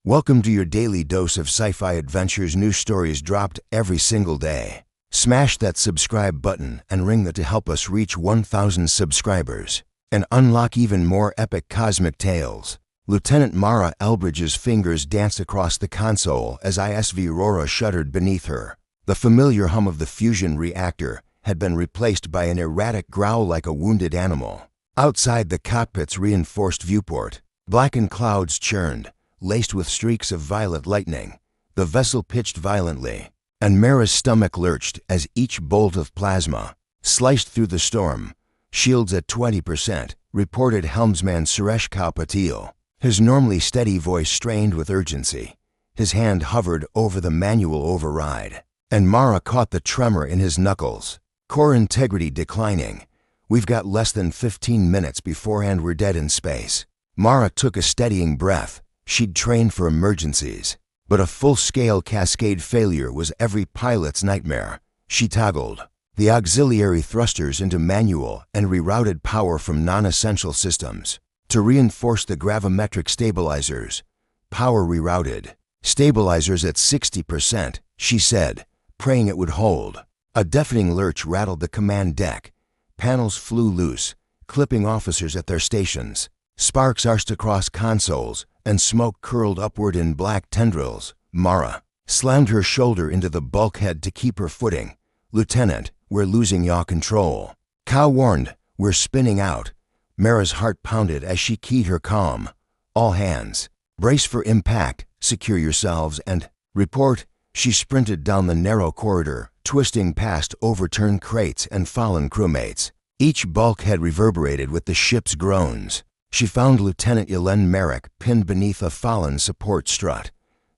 Welcome to your daily dose of sci-fi adventures. New stories dropped every single day. Smash that subscribe button and ring the to help us reach 1,000 subscribers and unlock even more epic cosmic tales. Lieutenant Mara Elbridge's fingers danced across the console as ISV Aurora shuddered beneath her. The familiar hum of the fusion reactor had been replaced by an erratic growl like a wounded animal. Outside the cockpit's reinforced viewport, blackened clouds churned, laced with streaks of violet lightning. The vessel pitched violently, and Mara's stomach lurched as each bolt of plasma sliced through the storm. Shields at 20%, reported helmsman Suresh Patil, his normally steady voice strained with urgency. His hand hovered over the manual override, and Mara caught the tremor in his knuckles. Core integrity declining. We've got less than 15 minutes beforehand we're dead in space. Mara took a steadying breath. She'd trained for emergencies, but a full-scale cascade failure was every pilot's nightmare. She toggled the auxiliary thrusters into manual and rerouted power from non-essential systems to reinforce the gravimetric stabilizers. Power rerouted. Stabilizers at 60%, she said, praying it would hold. A deafening lurch rattled the command deck. Panels flew loose, clipping officers at their stations. Sparks arced across consoles, and smoke curled upward in black tendrils. Mara slammed her shoulder into the bulkhead to keep her footing. "Lieutenant, we're losing yaw control." Cow warned, "We're spinning out." Mara's heart pounded as she keyed her comm. "All hands, brace for impact, secure yourselves and report." She sprinted down the narrow corridor, twisting past overturned crates and fallen crewmates. Each bulkhead reverberated with the ship's groans. She found Lieutenant Yelen Merrick pinned beneath a fallen support strut.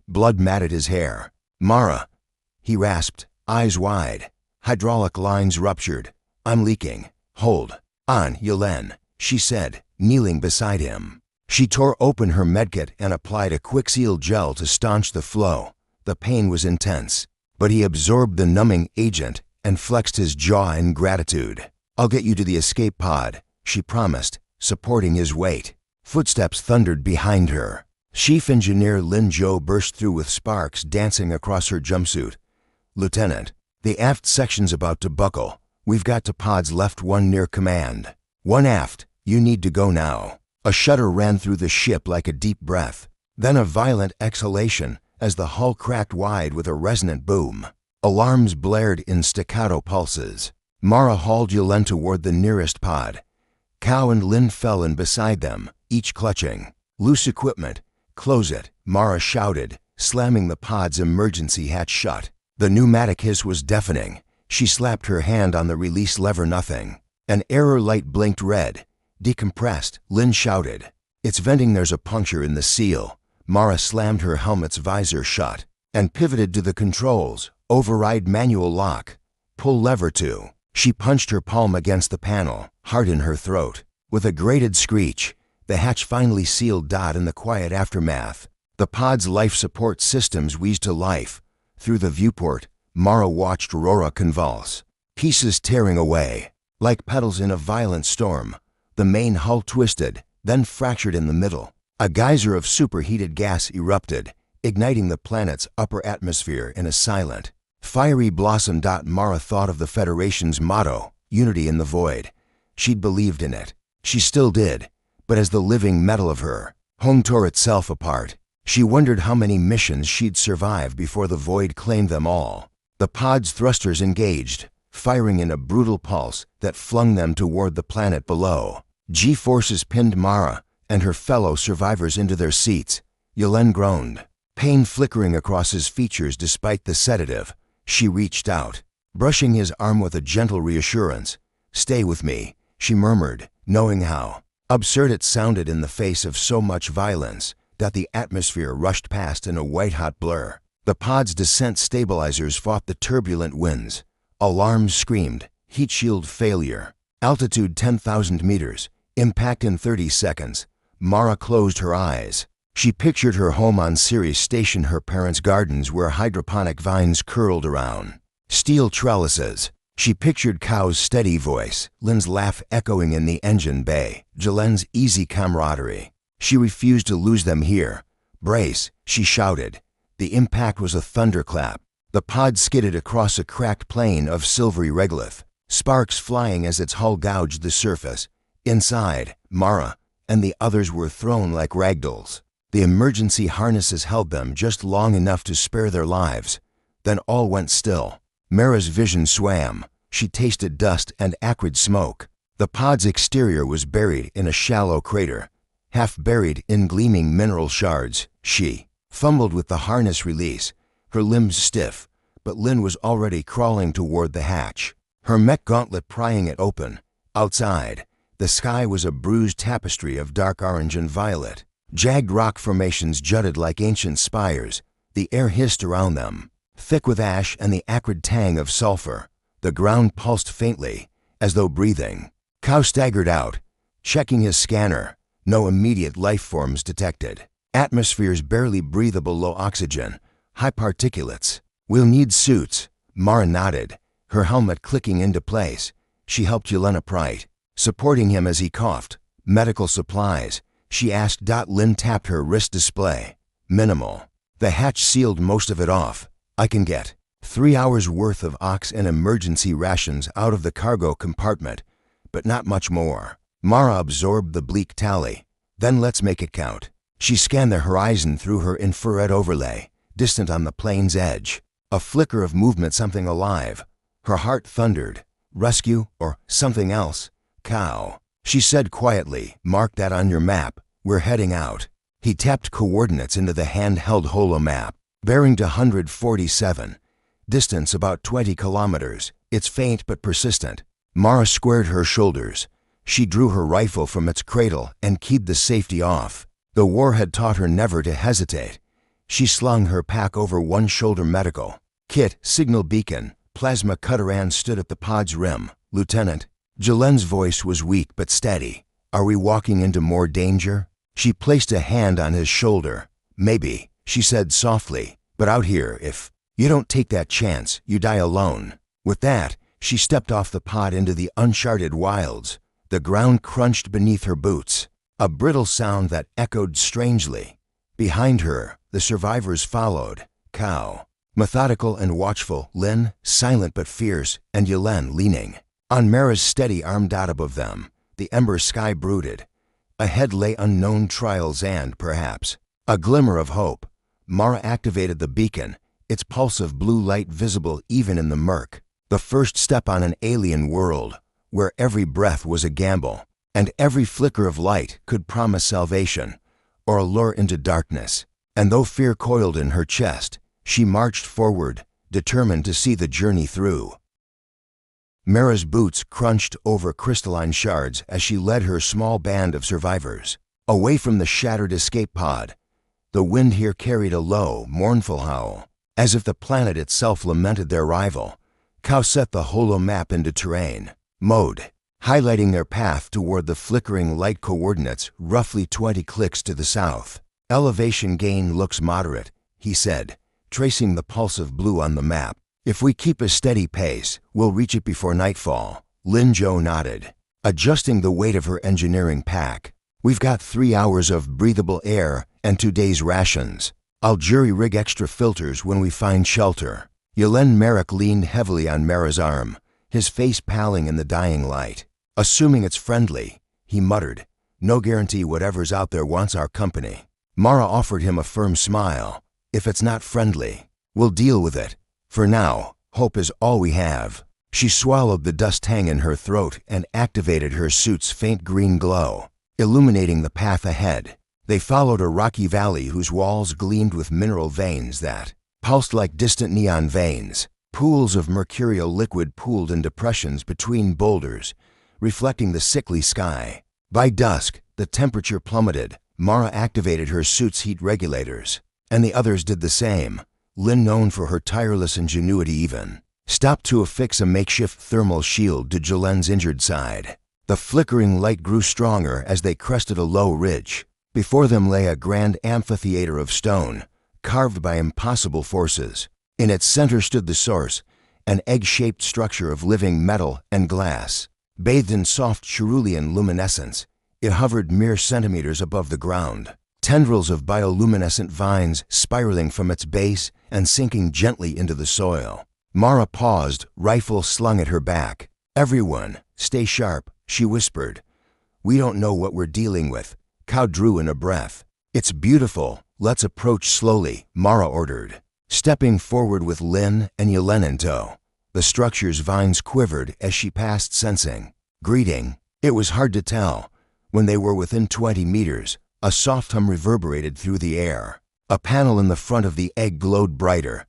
Blood matted his hair. "Mara," he rasped, eyes wide. Hydraulic lines ruptured. "I'm leaking." "Hold on, Yelen," she said, kneeling beside him. She tore open her medkit and applied a Quickseal gel to staunch the flow. The pain was intense, but he absorbed the numbing agent and flexed his jaw in gratitude. "I'll get you to the escape pod," she promised, supporting his weight. Footsteps thundered behind her. Chief Engineer Lin Zhou burst through with sparks dancing across her jumpsuit. "Lieutenant, the aft section's about to buckle. We've got to pods left, one near command. One aft. You need to go now." A shudder ran through the ship like a deep breath, then a violent exhalation as the hull cracked wide with a resonant boom. Alarms blared in staccato pulses. Mara hauled Yelen toward the nearest pod. Cow and Lin fell in beside them, each clutching. "Loose equipment. Close it," Mara shouted, slamming the pod's emergency hatch shut. The pneumatic hiss was deafening. She slapped her hand on the release lever. Nothing. An error light blinked red. "Decompressed," Lin shouted. "It's venting. There's a puncture in the seal." Mara slammed her helmet's visor shut and pivoted to the controls. "Override manual lock. Pull lever 2. She punched her palm against the panel, heart in her throat. With a grated screech, the hatch finally sealed. In the quiet aftermath, the pod's life support systems wheezed to life. Through the viewport, Mara watched Aurora convulse. Pieces tearing away. Like petals in a violent storm, the main hull twisted, then fractured in the middle. A geyser of superheated gas erupted, igniting the planet's upper atmosphere in a silent, fiery blossom. Mara thought of the Federation's motto, "Unity in the Void." She'd believed in it. She still did, but as the living metal of her home tore itself apart, she wondered how many missions she'd survive before the void claimed them all. The pod's thrusters engaged, firing in a brutal pulse that flung them toward the planet below. G-forces pinned Mara and her fellow survivors into their seats. Yelen groaned, pain flickering across his features despite the sedative. She reached out, brushing his arm with a gentle reassurance. "Stay with me," she murmured, knowing how absurd it sounded in the face of so much violence that the atmosphere rushed past in a white-hot blur. The pod's descent stabilizers fought the turbulent winds. Alarms screamed, heat shield failure. Altitude 10,000 meters, impact in 30 seconds. Mara closed her eyes. She pictured her home on Ceres Station, her parents' gardens where hydroponic vines curled around steel trellises. She pictured Cow's steady voice, Lin's laugh echoing in the engine bay, Jelen's easy camaraderie. She refused to lose them here. "Brace," she shouted. The impact was a thunderclap. The pod skidded across a cracked plane of silvery regolith, sparks flying as its hull gouged the surface. Inside, Mara and the others were thrown like ragdolls. The emergency harnesses held them just long enough to spare their lives. Then all went still. Mara's vision swam. She tasted dust and acrid smoke. The pod's exterior was buried in a shallow crater. Half buried in gleaming mineral shards, she fumbled with the harness release, her limbs stiff, but Lynn was already crawling toward the hatch, her mech gauntlet prying it open. Outside, the sky was a bruised tapestry of dark orange and violet. Jagged rock formations jutted like ancient spires. The air hissed around them, thick with ash and the acrid tang of sulfur. The ground pulsed faintly, as though breathing. Cow staggered out, checking his scanner. No immediate life forms detected. Atmosphere's barely breathable, low oxygen, high particulates. "We'll need suits." Mara nodded, her helmet clicking into place. She helped Yelena Prite, supporting him as he coughed. "Medical supplies?" she asked. Lynn tapped her wrist display. "Minimal. The hatch sealed most of it off. I can get 3 hours worth of ox and emergency rations out of the cargo compartment, but not much more." Mara absorbed the bleak tally. "Then let's make it count." She scanned the horizon through her infrared overlay, distant on the plane's edge. A flicker of movement, something alive. Her heart thundered. "Rescue or something else?" "Cow," she said quietly. "Mark that on your map. We're heading out." He tapped coordinates into the handheld holomap. "Bearing to 147. Distance about 20 kilometers. It's faint but persistent." Mara squared her shoulders. She drew her rifle from its cradle and keyed the safety off. The war had taught her never to hesitate. She slung her pack over one shoulder. "Medical kit, signal beacon, plasma cutteran" stood at the pod's rim. "Lieutenant." Jelen's voice was weak but steady. "Are we walking into more danger?" She placed a hand on his shoulder. "Maybe," she said softly, "but out here, if you don't take that chance, you die alone." With that, she stepped off the pod into the uncharted wilds. The ground crunched beneath her boots, a brittle sound that echoed strangely. Behind her, the survivors followed. Cow, methodical and watchful, Lynn, silent but fierce, and Yelen leaning on Mara's steady arm. Above them, the ember sky brooded. Ahead lay unknown trials and, perhaps, a glimmer of hope. Mara activated the beacon, its pulse of blue light visible even in the murk. The first step on an alien world, where every breath was a gamble, and every flicker of light could promise salvation, or a lure into darkness. And though fear coiled in her chest, she marched forward, determined to see the journey through. Mara's boots crunched over crystalline shards as she led her small band of survivors away from the shattered escape pod. The wind here carried a low, mournful howl, as if the planet itself lamented their rival. Cow set the holomap into terrain mode, highlighting their path toward the flickering light coordinates roughly 20 clicks to the south. "Elevation gain looks moderate," he said, tracing the pulse of blue on the map. "If we keep a steady pace, we'll reach it before nightfall." Lin Jo nodded, adjusting the weight of her engineering pack. "We've got 3 hours of breathable air and 2 days' rations. I'll jury-rig extra filters when we find shelter." Yelen Merrick leaned heavily on Mara's arm, his face paling in the dying light. "Assuming it's friendly," he muttered. "No guarantee whatever's out there wants our company." Mara offered him a firm smile. "If it's not friendly, we'll deal with it. For now, hope is all we have." She swallowed the dust tang in her throat and activated her suit's faint green glow, illuminating the path ahead. They followed a rocky valley whose walls gleamed with mineral veins that pulsed like distant neon veins. Pools of mercurial liquid pooled in depressions between boulders, reflecting the sickly sky. By dusk, the temperature plummeted. Mara activated her suit's heat regulators, and the others did the same. Lynn, known for her tireless ingenuity, even stopped to affix a makeshift thermal shield to Jelen's injured side. The flickering light grew stronger as they crested a low ridge. Before them lay a grand amphitheater of stone, carved by impossible forces. In its center stood the source, an egg-shaped structure of living metal and glass. Bathed in soft cerulean luminescence, it hovered mere centimeters above the ground. tendrils of bioluminescent vines spiraling from its base and sinking gently into the soil. Mara paused, rifle slung at her back. "Everyone, stay sharp," she whispered. "We don't know what we're dealing with." Cow drew in a breath. "It's beautiful. Let's approach slowly," Mara ordered, stepping forward with Lynn and Yelen in tow. The structure's vines quivered as she passed, sensing greeting. It was hard to tell. When they were within 20 meters, a soft hum reverberated through the air. A panel in the front of the egg glowed brighter,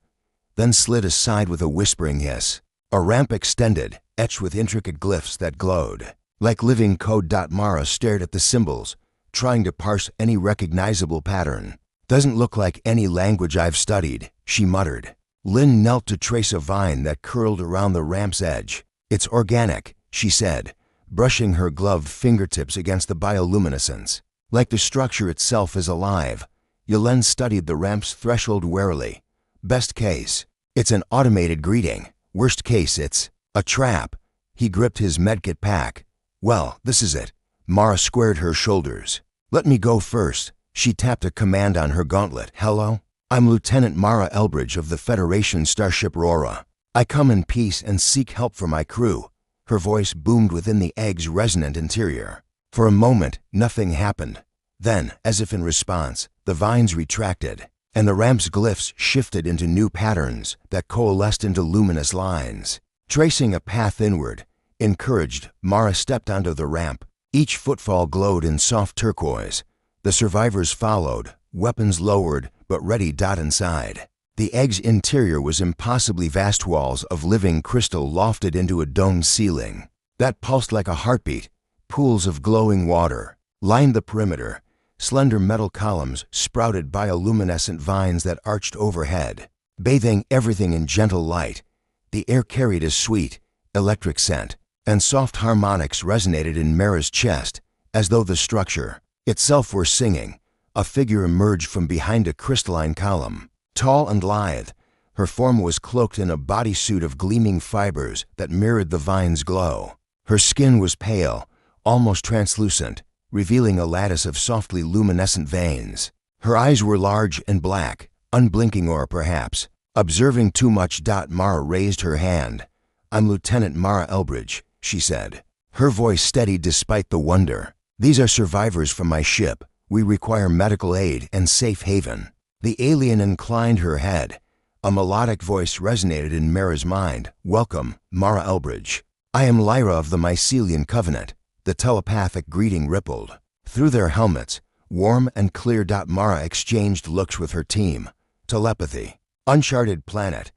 then slid aside with a whispering hiss. A ramp extended, etched with intricate glyphs that glowed like living code. Mara stared at the symbols, trying to parse any recognizable pattern. "Doesn't look like any language I've studied," she muttered. Lynn knelt to trace a vine that curled around the ramp's edge. "It's organic," she said, brushing her gloved fingertips against the bioluminescence. "Like the structure itself is alive." Yelen studied the ramp's threshold warily. "Best case, it's an automated greeting. Worst case, it's a trap." He gripped his medkit pack. "Well, this is it." Mara squared her shoulders. "Let me go first." She tapped a command on her gauntlet. "Hello? I'm Lieutenant Mara Elbridge of the Federation starship Rora. I come in peace and seek help for my crew." Her voice boomed within the egg's resonant interior. For a moment, nothing happened. Then, as if in response, the vines retracted, and the ramp's glyphs shifted into new patterns that coalesced into luminous lines. Tracing a path inward, encouraged, Mara stepped onto the ramp. Each footfall glowed in soft turquoise. The survivors followed, weapons lowered but ready. Inside, the egg's interior was impossibly vast. Walls of living crystal lofted into a domed ceiling that pulsed like a heartbeat. Pools of glowing water lined the perimeter. Slender metal columns sprouted bioluminescent vines that arched overhead, bathing everything in gentle light. The air carried a sweet, electric scent, and soft harmonics resonated in Mara's chest, as though the structure itself were singing. A figure emerged from behind a crystalline column. Tall and lithe, her form was cloaked in a bodysuit of gleaming fibers that mirrored the vine's glow. Her skin was pale, almost translucent, revealing a lattice of softly luminescent veins. Her eyes were large and black, unblinking, or perhaps observing too much. Mara raised her hand. "I'm Lieutenant Mara Elbridge," she said, her voice steady despite the wonder. "These are survivors from my ship. We require medical aid and safe haven." The alien inclined her head. A melodic voice resonated in Mara's mind. "Welcome, Mara Elbridge. I am Lyra of the Mycelian Covenant." The telepathic greeting rippled through their helmets, warm and clear. Mara exchanged looks with her team. Telepathy. Uncharted planet.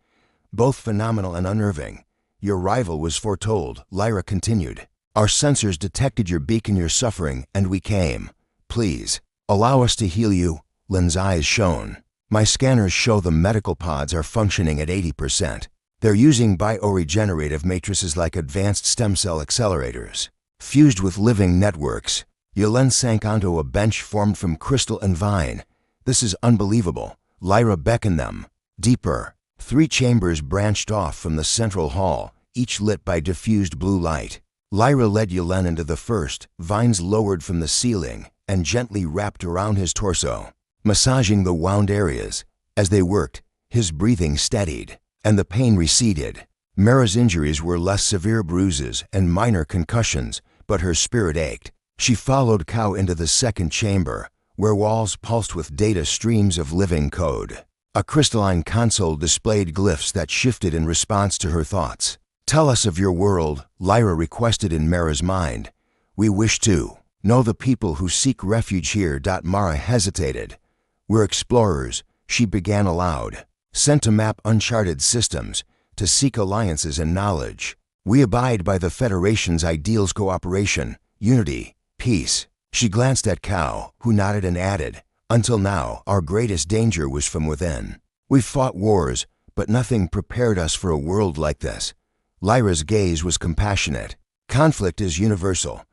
Both phenomenal and unnerving. "Your arrival was foretold," Lyra continued. "Our sensors detected your beacon, your suffering, and we came. Please, allow us to heal you." Lynn's eyes shone. "My scanners show the medical pods are functioning at 80%. They're using bioregenerative matrices like advanced stem cell accelerators, fused with living networks." Yelen sank onto a bench formed from crystal and vine. "This is unbelievable." Lyra beckoned them. Deeper. 3 chambers branched off from the central hall, each lit by diffused blue light. Lyra led Yelen into the first. Vines lowered from the ceiling and gently wrapped around his torso, massaging the wound areas. As they worked, his breathing steadied, and the pain receded. Mara's injuries were less severe, bruises and minor concussions, but her spirit ached. She followed Cow into the second chamber, where walls pulsed with data streams of living code. A crystalline console displayed glyphs that shifted in response to her thoughts. "Tell us of your world," Lyra requested in Mara's mind. "We wish to know the people who seek refuge here." Mara hesitated. "We're explorers," she began aloud, "sent to map uncharted systems, to seek alliances and knowledge. We abide by the Federation's ideals: cooperation, unity, peace." She glanced at Cow, who nodded and added, "Until now, our greatest danger was from within. We've fought wars, but nothing prepared us for a world like this." Lyra's gaze was compassionate. "Conflict is universal,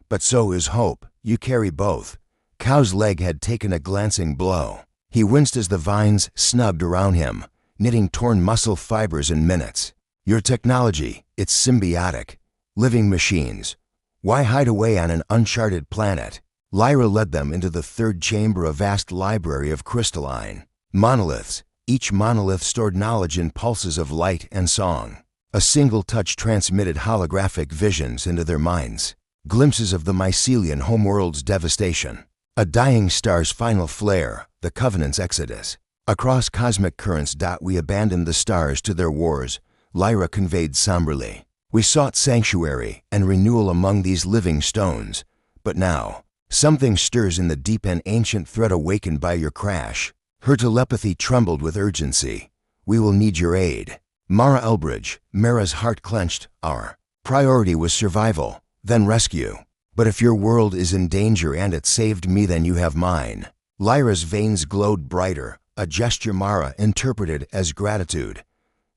but so is hope. You carry both." Cow's leg had taken a glancing blow. He winced as the vines snugged around him, knitting torn muscle fibers in minutes. "Your technology, it's symbiotic. Living machines. Why hide away on an uncharted planet?" Lyra led them into the third chamber, a vast library of crystalline monoliths. Each monolith stored knowledge in pulses of light and song. A single touch transmitted holographic visions into their minds. Glimpses of the mycelian homeworld's devastation. A dying star's final flare, the Covenant's exodus. Across cosmic currents. We abandoned the stars to their wars, Lyra conveyed somberly. We sought sanctuary and renewal among these living stones. But now, something stirs in the deep, an ancient threat awakened by your crash. Her telepathy trembled with urgency. We will need your aid. Mara Elbridge, Mara's heart clenched. Our priority was survival, then rescue. But if your world is in danger and it saved me, then you have mine. Lyra's veins glowed brighter, a gesture Mara interpreted as gratitude.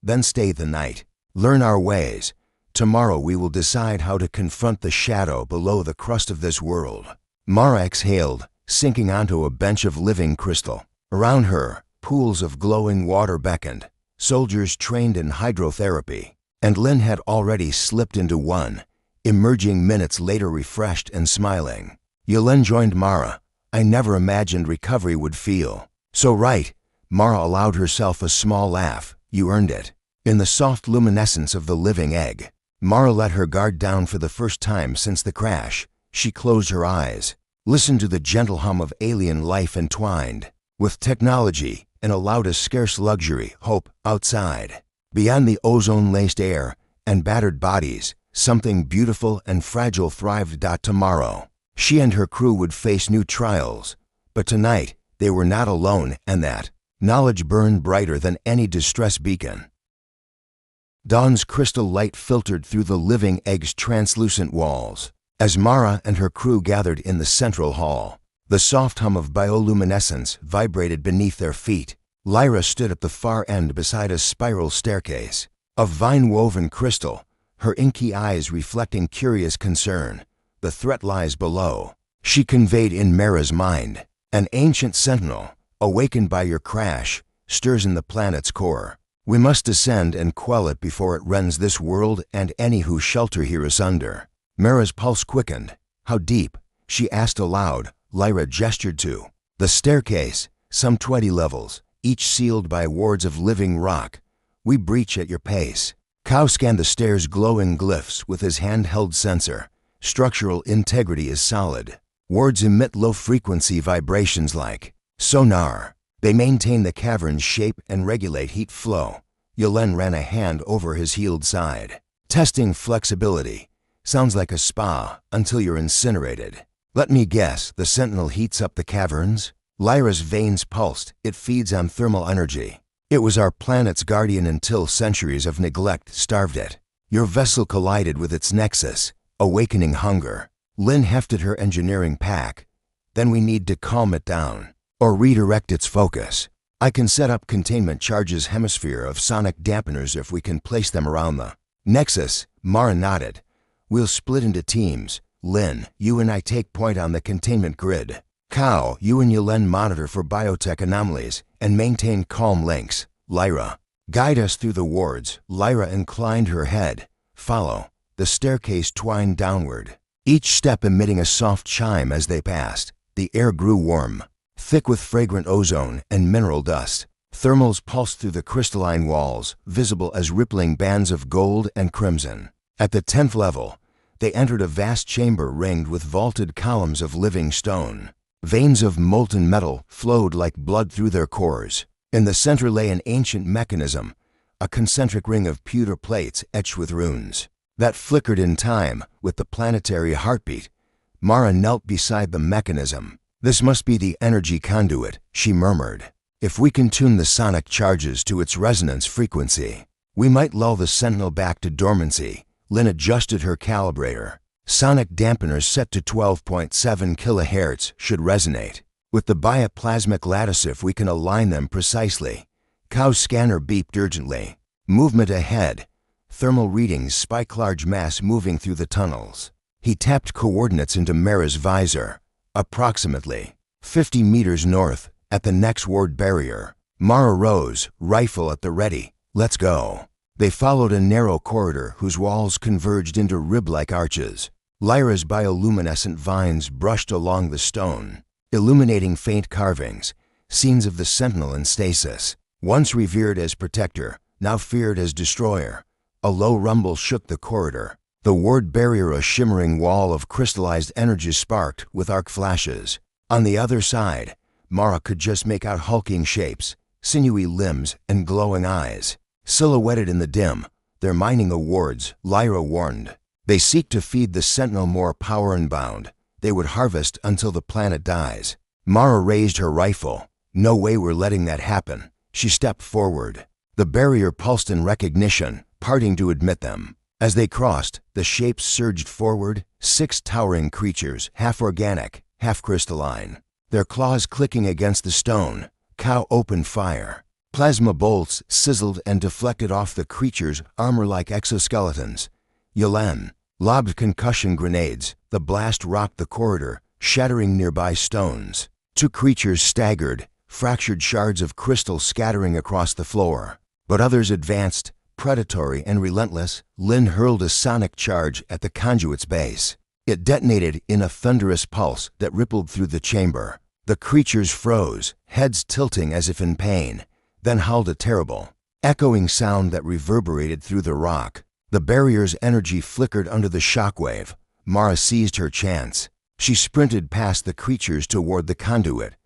Then stay the night. Learn our ways. Tomorrow we will decide how to confront the shadow below the crust of this world. Mara exhaled, sinking onto a bench of living crystal. Around her, pools of glowing water beckoned. Soldiers trained in hydrotherapy. And Lynn had already slipped into one, emerging minutes later refreshed and smiling. Yelena joined Mara. I never imagined recovery would feel so right. Mara allowed herself a small laugh. You earned it. In the soft luminescence of the living egg, Mara let her guard down for the first time since the crash. She closed her eyes, listened to the gentle hum of alien life entwined with technology, and allowed a scarce luxury, hope, outside. Beyond the ozone-laced air and battered bodies, something beautiful and fragile thrived. Tomorrow, she and her crew would face new trials. But tonight, they were not alone, and that knowledge burned brighter than any distress beacon. Dawn's crystal light filtered through the living egg's translucent walls. As Mara and her crew gathered in the central hall, the soft hum of bioluminescence vibrated beneath their feet. Lyra stood at the far end beside a spiral staircase of vine-woven crystal, her inky eyes reflecting curious concern. The threat lies below, she conveyed in Mara's mind. An ancient sentinel, awakened by your crash, stirs in the planet's core. We must descend and quell it before it rends this world and any who shelter here asunder. Mara's pulse quickened. How deep? She asked aloud. Lyra gestured to the staircase, some 20 levels, each sealed by wards of living rock. We breach at your pace. Kao scanned the stairs' glowing glyphs with his handheld sensor. Structural integrity is solid. Wards emit low-frequency vibrations like sonar. They maintain the cavern's shape and regulate heat flow. Yelena ran a hand over his healed side. Testing flexibility. Sounds like a spa until you're incinerated. Let me guess, the sentinel heats up the caverns? Lyra's veins pulsed. It feeds on thermal energy. It was our planet's guardian until centuries of neglect starved it. Your vessel collided with its nexus, awakening hunger. Lynn hefted her engineering pack. Then we need to calm it down, or redirect its focus. I can set up containment charges hemisphere of sonic dampeners if we can place them around the nexus. Mara nodded. We'll split into teams. Lynn, you and I take point on the containment grid. Kao, you and Yelena monitor for biotech anomalies and maintain calm links. Lyra, guide us through the wards. Lyra inclined her head. Follow. The staircase twined downward, each step emitting a soft chime as they passed. The air grew warm, thick with fragrant ozone and mineral dust. Thermals pulsed through the crystalline walls, visible as rippling bands of gold and crimson. At the 10th level, they entered a vast chamber ringed with vaulted columns of living stone. Veins of molten metal flowed like blood through their cores. In the center lay an ancient mechanism, a concentric ring of pewter plates etched with runes that flickered in time with the planetary heartbeat. Mara knelt beside the mechanism. This must be the energy conduit, she murmured. If we can tune the sonic charges to its resonance frequency, we might lull the sentinel back to dormancy. Lynn adjusted her calibrator. Sonic dampeners set to 12.7 kHz should resonate. With the bioplasmic lattice, if we can align them precisely. Kao's scanner beeped urgently. Movement ahead. Thermal readings spike large mass moving through the tunnels. He tapped coordinates into Mara's visor. Approximately 50 meters north, at the next ward barrier. Mara rose, rifle at the ready. Let's go. They followed a narrow corridor whose walls converged into rib-like arches. Lyra's bioluminescent vines brushed along the stone, illuminating faint carvings, scenes of the Sentinel in stasis. Once revered as protector, now feared as destroyer. A low rumble shook the corridor. The ward barrier, a shimmering wall of crystallized energy, sparked with arc flashes. On the other side, Mara could just make out hulking shapes, sinewy limbs, and glowing eyes. Silhouetted in the dim, they're mining the wards, Lyra warned. They seek to feed the Sentinel more power unbound. They would harvest until the planet dies. Mara raised her rifle. No way we're letting that happen. She stepped forward. The barrier pulsed in recognition, parting to admit them. As they crossed, the shapes surged forward, 6 towering creatures, half organic, half crystalline. Their claws clicking against the stone. Cow opened fire. Plasma bolts sizzled and deflected off the creatures' armor like exoskeletons. Yelen lobbed concussion grenades. The blast rocked the corridor, shattering nearby stones. 2 creatures staggered, fractured shards of crystal scattering across the floor. But others advanced, predatory and relentless. Lin hurled a sonic charge at the conduit's base. It detonated in a thunderous pulse that rippled through the chamber. The creatures froze, heads tilting as if in pain, then howled a terrible, echoing sound that reverberated through the rock. The barrier's energy flickered under the shockwave. Mara seized her chance. She sprinted past the creatures toward the conduit,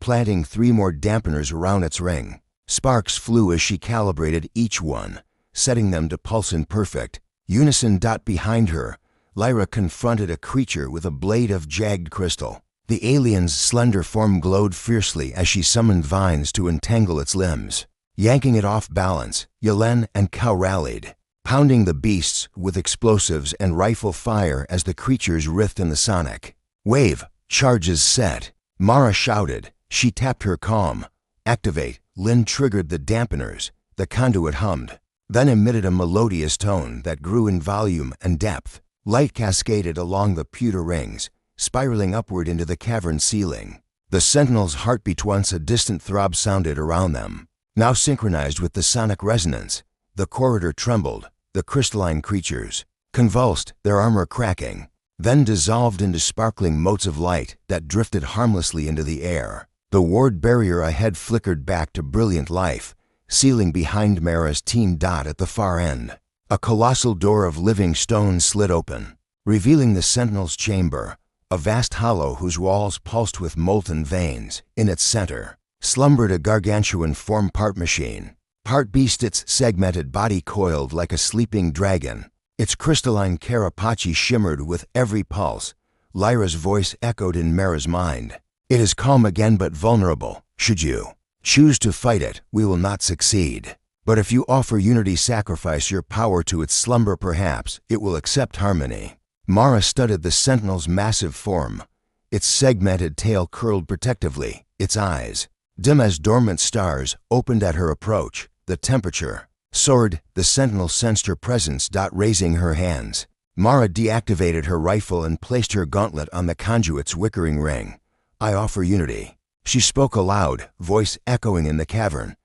planting 3 more dampeners around its ring. Sparks flew as she calibrated each one, setting them to pulse in perfect unison. Behind her, Lyra confronted a creature with a blade of jagged crystal. The alien's slender form glowed fiercely as she summoned vines to entangle its limbs. Yanking it off balance, Yelen and Cow rallied, pounding the beasts with explosives and rifle fire as the creatures writhed in the sonic wave. Charges set. Mara shouted. She tapped her calm. Activate. Lin triggered the dampeners. The conduit hummed, then emitted a melodious tone that grew in volume and depth. Light cascaded along the pewter rings, spiraling upward into the cavern ceiling. The Sentinel's heartbeat, once a distant throb, sounded around them, now synchronized with the sonic resonance. The corridor trembled. The crystalline creatures convulsed, their armor cracking, then dissolved into sparkling motes of light that drifted harmlessly into the air. The ward barrier ahead flickered back to brilliant life, sealing behind Mara's team. At the far end, a colossal door of living stone slid open, revealing the Sentinel's chamber, a vast hollow whose walls pulsed with molten veins. In its center slumbered a gargantuan form, part machine, part beast, its segmented body coiled like a sleeping dragon. Its crystalline carapace shimmered with every pulse. Lyra's voice echoed in Mara's mind. It is calm again but vulnerable. Should you choose to fight it, we will not succeed. But if you offer unity, sacrifice your power to its slumber, perhaps it will accept harmony. Mara studied the Sentinel's massive form. Its segmented tail curled protectively. Its eyes, dim as dormant stars, opened at her approach. The temperature soared. The Sentinel sensed her presence. Raising her hands, Mara deactivated her rifle and placed her gauntlet on the conduit's wickering ring. I offer unity. She spoke aloud, voice echoing in the cavern.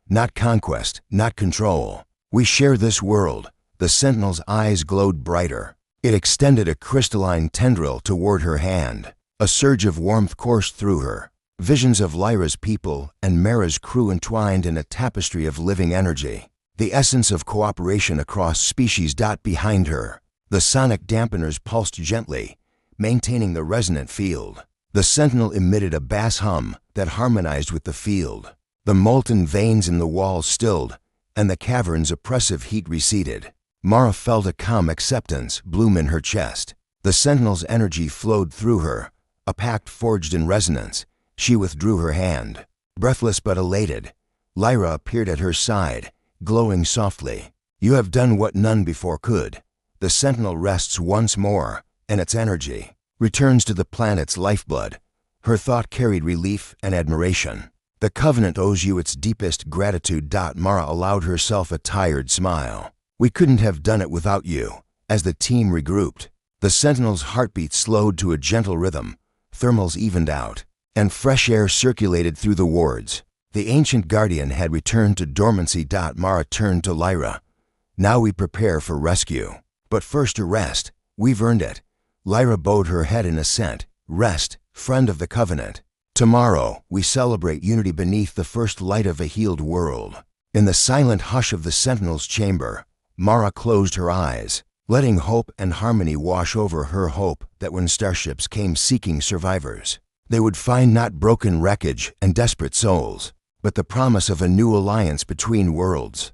Not conquest, not control. We share this world. The Sentinel's eyes glowed brighter. It extended a crystalline tendril toward her hand. A surge of warmth coursed through her. Visions of Lyra's people and Mara's crew entwined in a tapestry of living energy. The essence of cooperation across species. Behind her, the sonic dampeners pulsed gently, maintaining the resonant field. The Sentinel emitted a bass hum that harmonized with the field. The molten veins in the walls stilled, and the cavern's oppressive heat receded. Mara felt a calm acceptance bloom in her chest. The Sentinel's energy flowed through her, a pact forged in resonance. She withdrew her hand. Breathless but elated, Lyra appeared at her side, glowing softly. You have done what none before could. The Sentinel rests once more, and its energy returns to the planet's lifeblood. Her thought carried relief and admiration. The Covenant owes you its deepest gratitude. Mara allowed herself a tired smile. We couldn't have done it without you. As the team regrouped, the Sentinel's heartbeat slowed to a gentle rhythm. Thermals evened out, and fresh air circulated through the wards. The ancient guardian had returned to dormancy. Mara turned to Lyra. Now we prepare for rescue. But first a rest. We've earned it. Lyra bowed her head in assent. Rest, friend of the Covenant. Tomorrow, we celebrate unity beneath the first light of a healed world. In the silent hush of the Sentinel's chamber, Mara closed her eyes, letting hope and harmony wash over her. Hope that when starships came seeking survivors, they would find not broken wreckage and desperate souls, but the promise of a new alliance between worlds.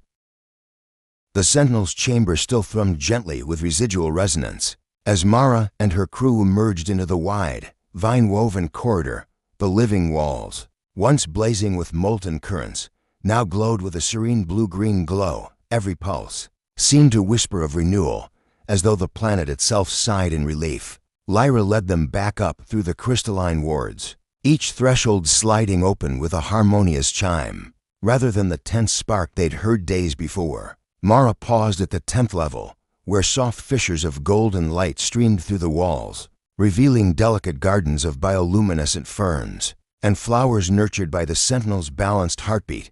The Sentinel's chamber still thrummed gently with residual resonance. As Mara and her crew emerged into the wide, vine-woven corridor, the living walls, once blazing with molten currents, now glowed with a serene blue-green glow. Every pulse seemed to whisper of renewal, as though the planet itself sighed in relief. Lyra led them back up through the crystalline wards, each threshold sliding open with a harmonious chime, rather than the tense spark they'd heard days before. Mara paused at the 10th level, where soft fissures of golden light streamed through the walls, revealing delicate gardens of bioluminescent ferns and flowers nurtured by the Sentinel's balanced heartbeat.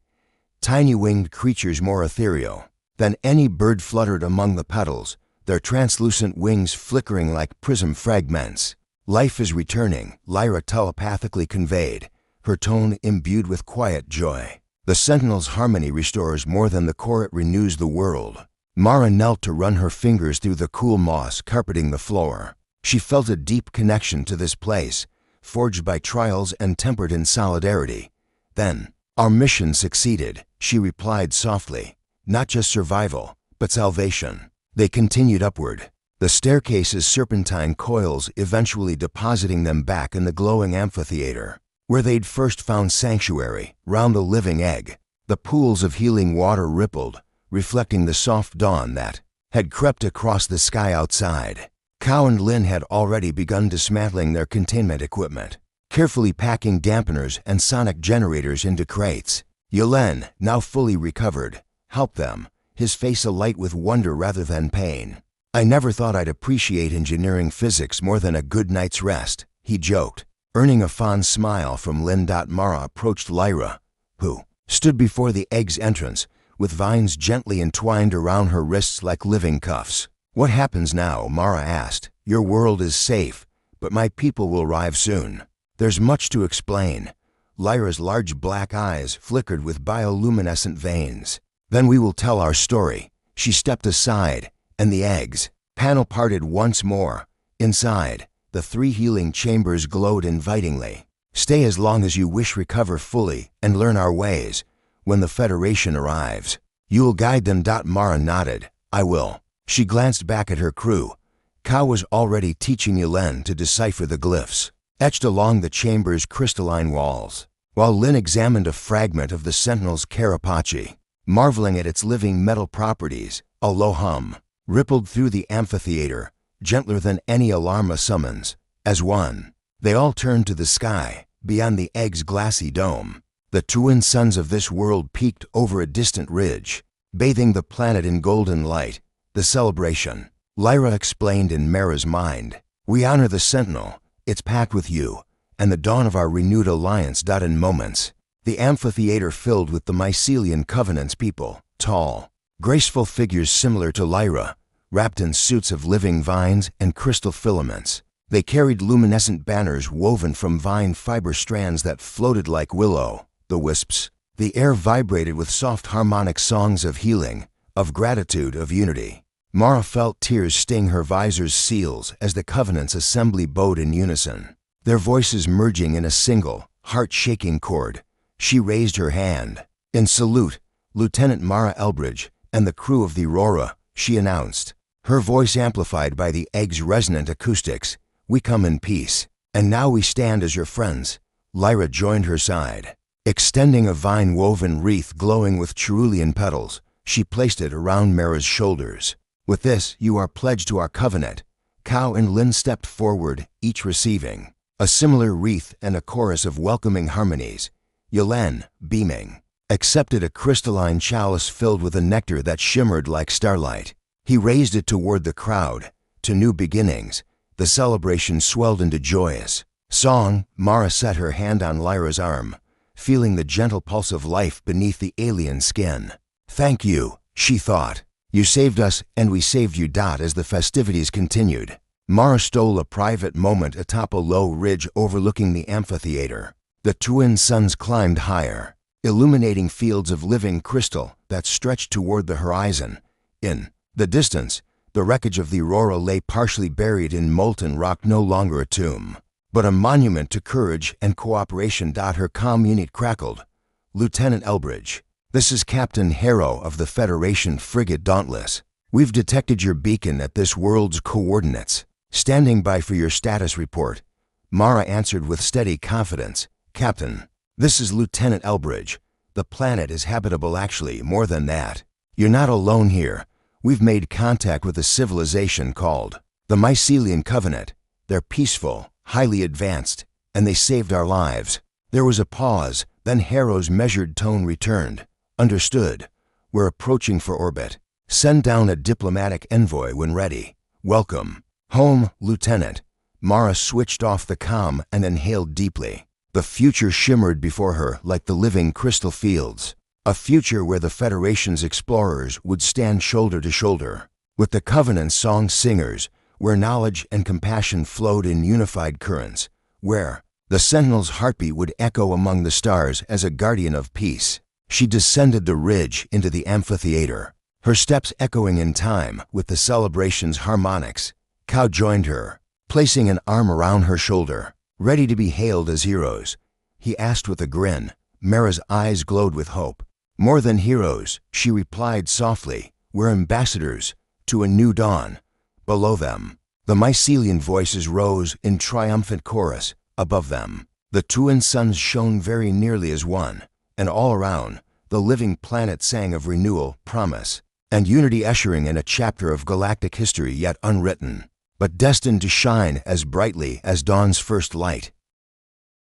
Tiny winged creatures more ethereal than any bird fluttered among the petals, their translucent wings flickering like prism fragments. Life is returning, Lyra telepathically conveyed, her tone imbued with quiet joy. The Sentinel's harmony restores more than the core, it renews the world. Mara knelt to run her fingers through the cool moss carpeting the floor. She felt a deep connection to this place, forged by trials and tempered in solidarity. Then, our mission succeeded, she replied softly. Not just survival, but salvation. They continued upward, the staircase's serpentine coils eventually depositing them back in the glowing amphitheater, where they'd first found sanctuary. Round the living egg, the pools of healing water rippled, reflecting the soft dawn that had crept across the sky outside. Cal and Lynn had already begun dismantling their containment equipment, carefully packing dampeners and sonic generators into crates. Yelen, now fully recovered, helped them, his face alight with wonder rather than pain. I never thought I'd appreciate engineering physics more than a good night's rest, he joked, earning a fond smile from Lynn. Mara approached Lyra, who stood before the egg's entrance, with vines gently entwined around her wrists like living cuffs. What happens now? Mara asked. Your world is safe, but my people will arrive soon. There's much to explain. Lyra's large black eyes flickered with bioluminescent veins. Then we will tell our story. She stepped aside, and the egg's panel parted once more. Inside, the 3 healing chambers glowed invitingly. Stay as long as you wish, recover fully, and learn our ways. When the Federation arrives, you will guide them. Mara nodded. I will. She glanced back at her crew. Ka was already teaching Yelen to decipher the glyphs etched along the chamber's crystalline walls, while Lynn examined a fragment of the Sentinel's carapace, marveling at its living metal properties. A low hum rippled through the amphitheater, gentler than any alarma summons. As one, they all turned to the sky, beyond the egg's glassy dome. The twin suns of this world peaked over a distant ridge, bathing the planet in golden light. The celebration, Lyra explained in Mara's mind. We honor the Sentinel, its pact with you, and the dawn of our renewed alliance. In moments, the amphitheater filled with the Mycelian Covenant's people, tall, graceful figures similar to Lyra, wrapped in suits of living vines and crystal filaments. They carried luminescent banners woven from vine fiber strands that floated like willow, the wisps. The air vibrated with soft harmonic songs of healing, of gratitude, of unity. Mara felt tears sting her visor's seals as the Covenant's assembly bowed in unison, their voices merging in a single, heart-shaking chord. She raised her hand. In salute, Lieutenant Mara Elbridge and the crew of the Aurora, she announced, her voice amplified by the egg's resonant acoustics. We come in peace, and now we stand as your friends. Lyra joined her side. Extending a vine-woven wreath glowing with cerulean petals, she placed it around Mara's shoulders. With this, you are pledged to our covenant. Kao and Lynn stepped forward, each receiving a similar wreath and a chorus of welcoming harmonies. Yelen, beaming, accepted a crystalline chalice filled with a nectar that shimmered like starlight. He raised it toward the crowd. To new beginnings, the celebration swelled into joyous song. Mara set her hand on Lyra's arm, feeling the gentle pulse of life beneath the alien skin. Thank you, she thought. You saved us, and we saved you. As the festivities continued, Mara stole a private moment atop a low ridge overlooking the amphitheater. The twin suns climbed higher, illuminating fields of living crystal that stretched toward the horizon. In the distance, the wreckage of the Aurora lay partially buried in molten rock, no longer a tomb, but a monument to courage and cooperation. Her comm unit crackled. "Lieutenant Elbridge, this is Captain Harrow of the Federation frigate Dauntless. We've detected your beacon at this world's coordinates. Standing by for your status report." Mara answered with steady confidence. "Captain, this is Lieutenant Elbridge. The planet is habitable, actually, more than that. You're not alone here. We've made contact with a civilization called the Mycelian Covenant. They're peaceful, highly advanced, and they saved our lives." There was a pause, then Harrow's measured tone returned. "Understood. We're approaching for orbit. Send down a diplomatic envoy when ready. Welcome home, Lieutenant." Mara switched off the comm and inhaled deeply. The future shimmered before her like the living crystal fields. A future where the Federation's explorers would stand shoulder to shoulder with the Covenant's song singers, where knowledge and compassion flowed in unified currents, where the Sentinel's heartbeat would echo among the stars as a guardian of peace. She descended the ridge into the amphitheater, her steps echoing in time with the celebration's harmonics. Cow joined her, placing an arm around her shoulder. "Ready to be hailed as heroes?" he asked with a grin. Mara's eyes glowed with hope. "More than heroes," she replied softly. "We're ambassadors to a new dawn." Below them, the Mycelian voices rose in triumphant chorus. Above them, the twin suns shone very nearly as one, and all around, the living planet sang of renewal, promise, and unity, ushering in a chapter of galactic history yet unwritten, but destined to shine as brightly as dawn's first light.